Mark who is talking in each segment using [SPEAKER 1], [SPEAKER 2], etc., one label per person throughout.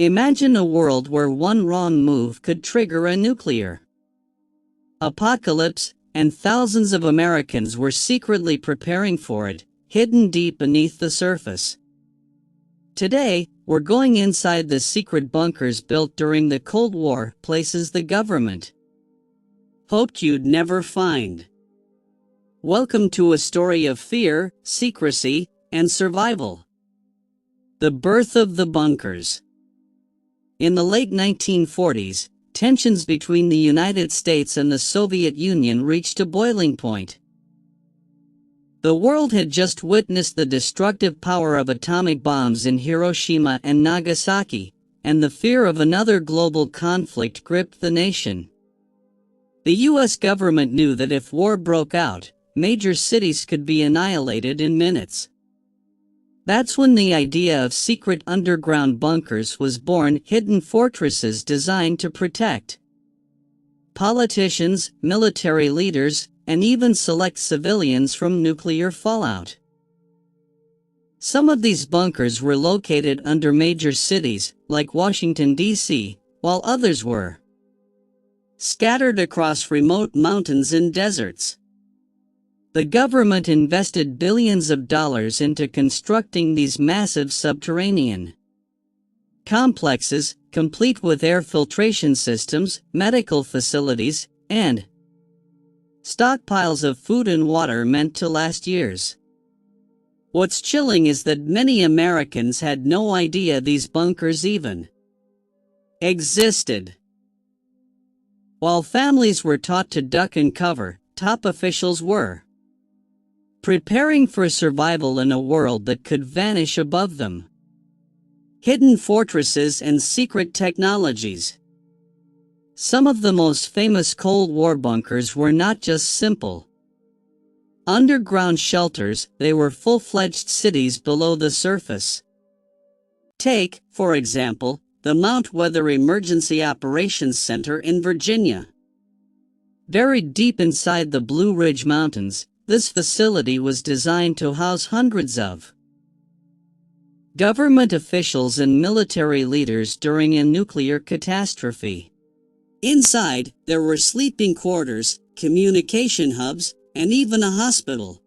[SPEAKER 1] Imagine a world where one wrong move could trigger a nuclear apocalypse, and thousands of Americans were secretly preparing for it, hidden deep beneath the surface. Today, we're going inside the secret bunkers built during the Cold War, places the government hoped you'd never find. Welcome to a story of fear, secrecy, and survival. The birth of the bunkers. In the late 1940s, tensions between the United States and the Soviet Union reached a boiling point. The world had just witnessed the destructive power of atomic bombs in Hiroshima and Nagasaki, and the fear of another global conflict gripped the nation. The U.S. government knew that if war broke out, major cities could be annihilated in minutes. That's when the idea of secret underground bunkers was born, hidden fortresses designed to protect politicians, military leaders, and even select civilians from nuclear fallout. Some of these bunkers were located under major cities, like Washington, D.C., while others were scattered across remote mountains and deserts. The government invested billions of dollars into constructing these massive subterranean complexes, complete with air filtration systems, medical facilities, and stockpiles of food and water meant to last years. What's chilling is that many Americans had no idea these bunkers even existed. While families were taught to duck and cover, top officials were preparing for survival in a world that could vanish above them. Hidden fortresses and secret technologies. Some of the most famous Cold War bunkers were not just simple underground shelters, they were full-fledged cities below the surface. Take, for example, the Mount Weather Emergency Operations Center in Virginia. Buried deep inside the Blue Ridge Mountains, this facility was designed to house hundreds of government officials and military leaders during a nuclear catastrophe. Inside, there were sleeping quarters, communication hubs, and even a hospital,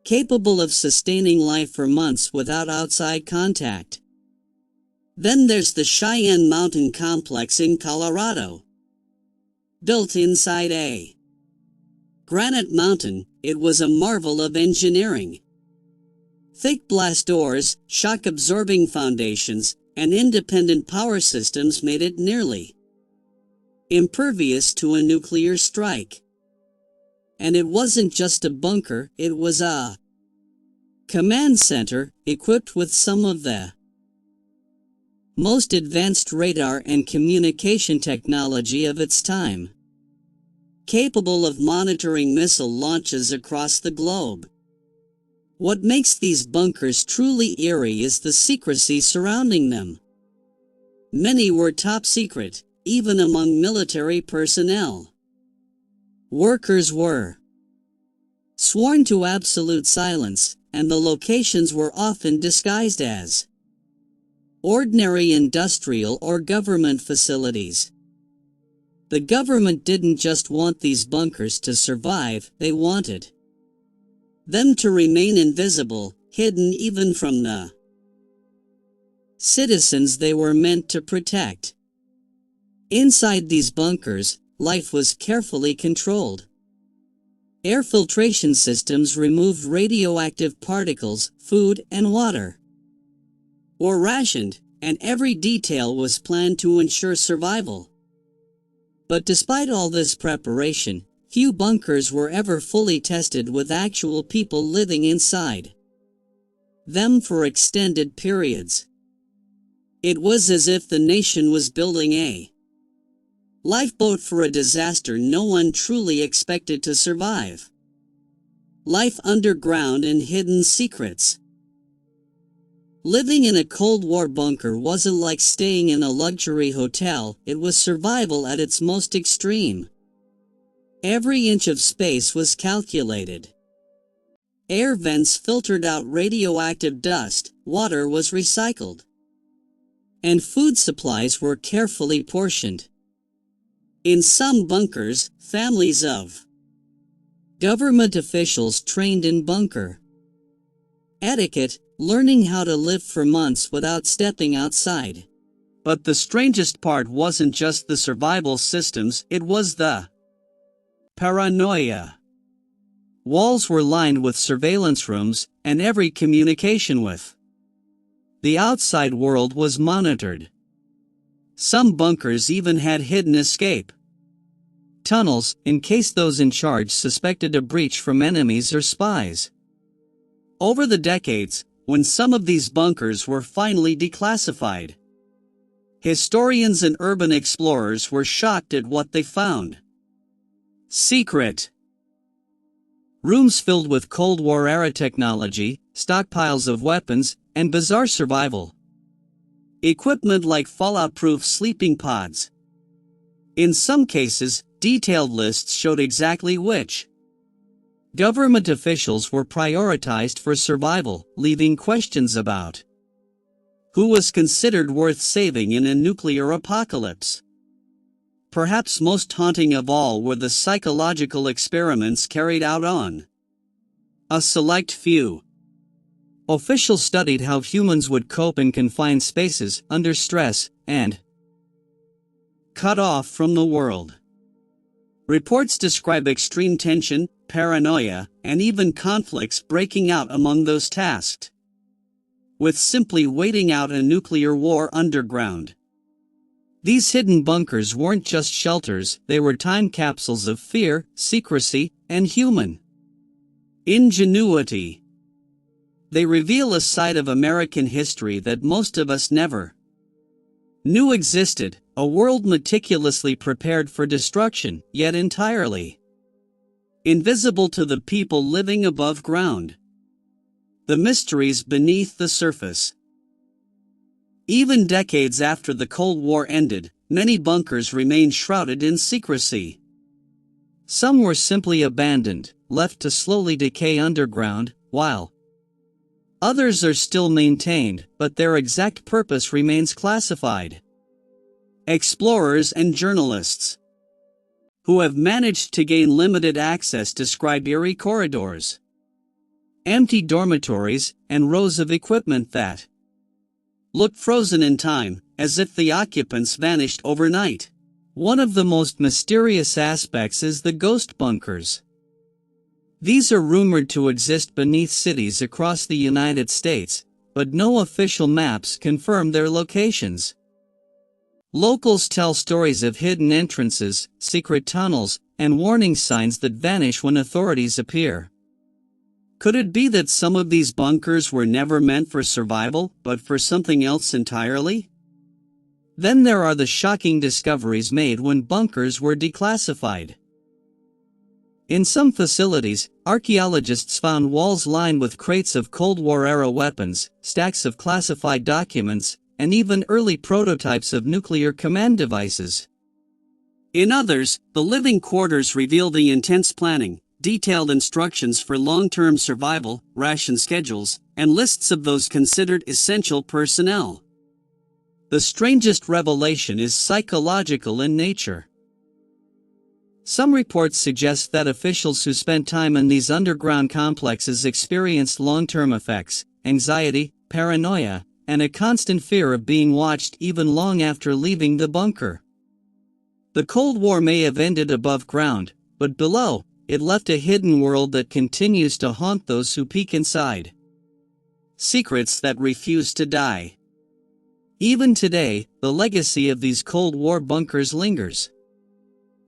[SPEAKER 1] capable of sustaining life for months without outside contact. Then there's the Cheyenne Mountain Complex in Colorado. Built inside a granite mountain, it was a marvel of engineering. Thick blast doors, shock-absorbing foundations, and independent power systems made it nearly impervious to a nuclear strike. And it wasn't just a bunker, it was a command center equipped with some of the most advanced radar and communication technology of its time, capable of monitoring missile launches across the globe. What makes these bunkers truly eerie is the secrecy surrounding them. Many were top secret, even among military personnel. Workers were sworn to absolute silence, and the locations were often disguised as ordinary industrial or government facilities. The government didn't just want these bunkers to survive, they wanted them to remain invisible, hidden even from the citizens they were meant to protect. Inside these bunkers, life was carefully controlled. Air filtration systems removed radioactive particles, food and water were rationed, and every detail was planned to ensure survival. But despite all this preparation, few bunkers were ever fully tested with actual people living inside them for extended periods. It was as if the nation was building a lifeboat for a disaster no one truly expected to survive. Life underground and hidden secrets. Living in a Cold War bunker wasn't like staying in a luxury hotel, it was survival at its most extreme. Every inch of space was calculated. Air vents filtered out radioactive dust, water was recycled, and food supplies were carefully portioned. In some bunkers, families of government officials trained in bunker etiquette, learning how to live for months without stepping outside. But the strangest part wasn't just the survival systems, it was the paranoia. Walls were lined with surveillance rooms, and every communication with the outside world was monitored. Some bunkers even had hidden escape tunnels, in case those in charge suspected a breach from enemies or spies. Over the decades, when some of these bunkers were finally declassified, historians and urban explorers were shocked at what they found. Secret rooms filled with Cold War-era technology, stockpiles of weapons, and bizarre survival equipment like fallout-proof sleeping pods. In some cases, detailed lists showed exactly which government officials were prioritized for survival, leaving questions about who was considered worth saving in a nuclear apocalypse. Perhaps most haunting of all were the psychological experiments carried out on a select few. Officials studied how humans would cope in confined spaces, under stress, and cut off from the world. Reports describe extreme tension, paranoia, and even conflicts breaking out among those tasked with simply waiting out a nuclear war underground. These hidden bunkers weren't just shelters, they were time capsules of fear, secrecy, and human ingenuity. They reveal a side of American history that most of us never knew existed, a world meticulously prepared for destruction, yet entirely invisible to the people living above ground. The mysteries beneath the surface. Even decades after the Cold War ended, many bunkers remained shrouded in secrecy. Some were simply abandoned, left to slowly decay underground, while others are still maintained, but their exact purpose remains classified. Explorers and journalists who have managed to gain limited access describe eerie corridors, empty dormitories, and rows of equipment that look frozen in time, as if the occupants vanished overnight. One of the most mysterious aspects is the ghost bunkers. These are rumored to exist beneath cities across the United States, but no official maps confirm their locations. Locals tell stories of hidden entrances, secret tunnels, and warning signs that vanish when authorities appear. Could it be that some of these bunkers were never meant for survival, but for something else entirely? Then there are the shocking discoveries made when bunkers were declassified. In some facilities, archaeologists found walls lined with crates of Cold War-era weapons, stacks of classified documents, and even early prototypes of nuclear command devices. In others, the living quarters reveal the intense planning, detailed instructions for long-term survival, ration schedules, and lists of those considered essential personnel. The strangest revelation is psychological in nature. Some reports suggest that officials who spent time in these underground complexes experienced long-term effects, anxiety, paranoia, and a constant fear of being watched even long after leaving the bunker. The Cold War may have ended above ground, but below, it left a hidden world that continues to haunt those who peek inside. Secrets that refuse to die. Even today, the legacy of these Cold War bunkers lingers.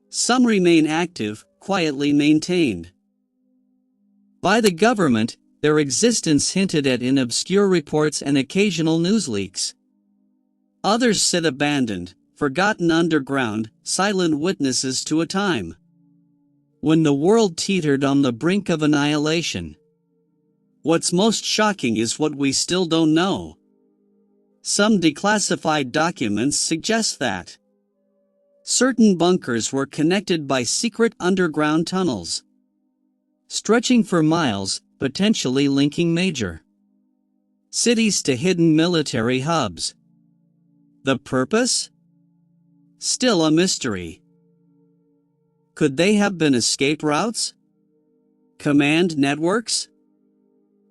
[SPEAKER 1] Some remain active, quietly maintained by the government, their existence hinted at in obscure reports and occasional news leaks. Others sit abandoned, forgotten underground, silent witnesses to a time when the world teetered on the brink of annihilation. What's most shocking is what we still don't know. Some declassified documents suggest that certain bunkers were connected by secret underground tunnels, stretching for miles, potentially linking major cities to hidden military hubs. The purpose? Still a mystery. Could they have been escape routes? Command networks?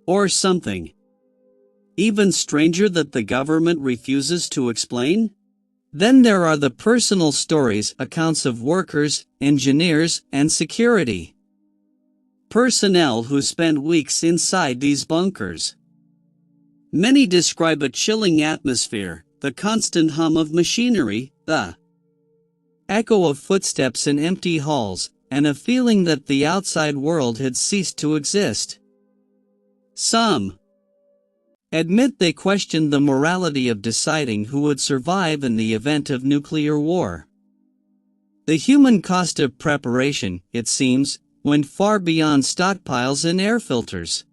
[SPEAKER 1] Or something even stranger that the government refuses to explain? Then there are the personal stories, accounts of workers, engineers, and security personnel who spend weeks inside these bunkers. Many describe a chilling atmosphere, the constant hum of machinery, the echo of footsteps in empty halls, and a feeling that the outside world had ceased to exist. Some admit they questioned the morality of deciding who would survive in the event of nuclear war. The human cost of preparation, it seems, went far beyond stockpiles and air filters.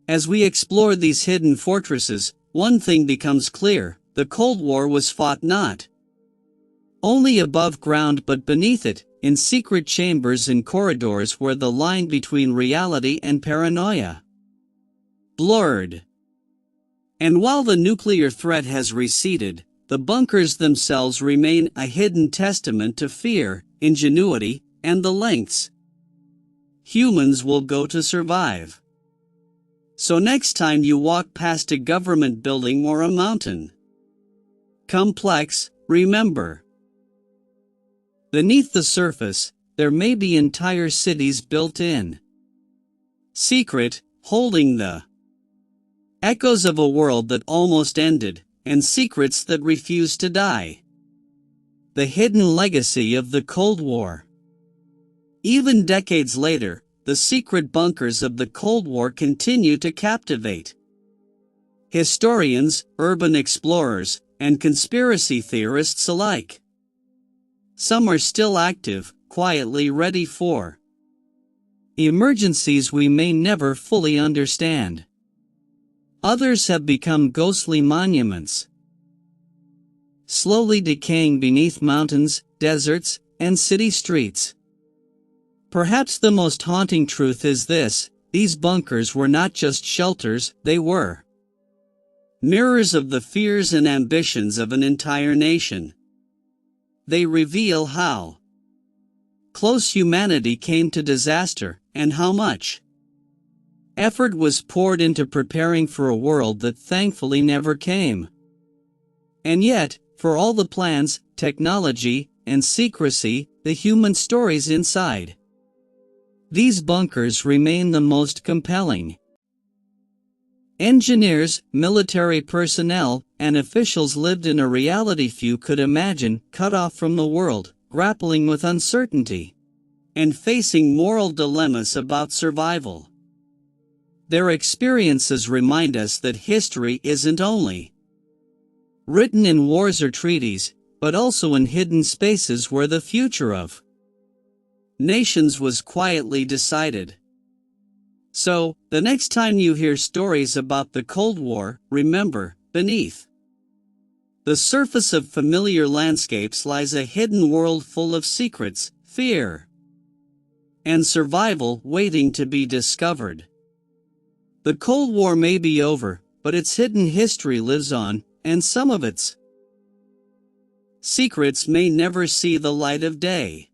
[SPEAKER 1] As we explore these hidden fortresses, one thing becomes clear: the Cold War was fought not only above ground but beneath it, in secret chambers and corridors where the line between reality and paranoia blurred. And while the nuclear threat has receded, the bunkers themselves remain a hidden testament to fear, ingenuity, and the lengths humans will go to survive. So next time you walk past a government building or a mountain complex, remember, beneath the surface, there may be entire cities built in secret, holding the echoes of a world that almost ended, and secrets that refuse to die. The hidden legacy of the Cold War. Even decades later, the secret bunkers of the Cold War continue to captivate historians, urban explorers, and conspiracy theorists alike. Some are still active, quietly ready for emergencies we may never fully understand. Others have become ghostly monuments, slowly decaying beneath mountains, deserts, and city streets. Perhaps the most haunting truth is this: these bunkers were not just shelters, they were mirrors of the fears and ambitions of an entire nation. They reveal how close humanity came to disaster, and how much effort was poured into preparing for a world that thankfully never came. And yet, for all the plans, technology, and secrecy, the human stories inside these bunkers remain the most compelling. Engineers, military personnel, and officials lived in a reality few could imagine, cut off from the world, grappling with uncertainty, and facing moral dilemmas about survival. Their experiences remind us that history isn't only written in wars or treaties, but also in hidden spaces where the future of nations was quietly decided. So, the next time you hear stories about the Cold War, remember, beneath the surface of familiar landscapes lies a hidden world full of secrets, fear, and survival waiting to be discovered. The Cold War may be over, but its hidden history lives on, and some of its secrets may never see the light of day.